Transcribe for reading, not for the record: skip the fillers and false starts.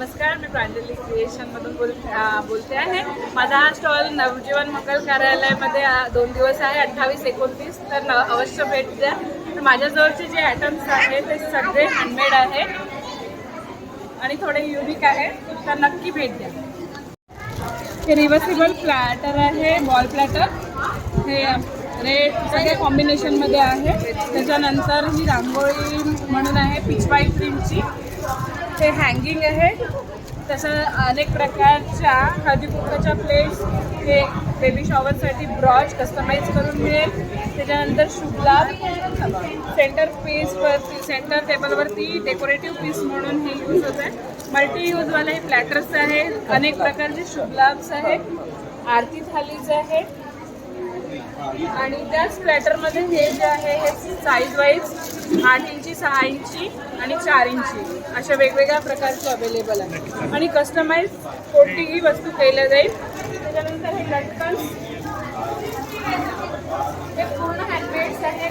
नमस्कार, मी प्रांजली क्रिएशनमधून बोलते आहे. माझा हा स्टॉल नवजीवन मंगल कार्यालयामध्ये 2 दिवस आहे, 28-29. तर अवश्य भेट द्या. तर माझ्याजवळचे जे आयटम्स आहेत ते सगळे हँडमेड आहे आणि थोडे युनिक आहे, तर नक्की भेट द्या. हे रिव्हर्सिबल प्लॅटर आहे, बॉल प्लॅटर. हे रेड सगळे कॉम्बिनेशनमध्ये आहे. त्याच्यानंतर ही रांगोळी म्हणून आहे पिच व्हाईट प्रिंटची. हे हँगिंग आहे. तसं अनेक प्रकारच्या हळदीकुंकवाच्या प्लेट्स, हे बेबी शॉवरसाठी ब्रॉच कस्टमाइज करून मिळेल. त्याच्यानंतर शुभलाभ सेंटर पीसवरती, सेंटर टेबलवरती डेकोरेटिव्ह पीस म्हणून हे यूज होत आहे. मल्टी यूजवाले हे प्लॅटर्स आहे. अनेक प्रकारचे शुभलाभ्स आहे. आरती थालीज आहे. आणि त्याच प्लॅटरमध्ये हे जे आहे हे साईज वाईज 8 इंची, 6 इंची आणि 4 इंची अशा वेगवेगळ्या प्रकारचे अवेलेबल आहे. आणि कस्टमाइज कोणतीही वस्तू केल्या जाईल. त्याच्यानंतर हे लटकन, हे पूर्ण हँडमेड्स आहे.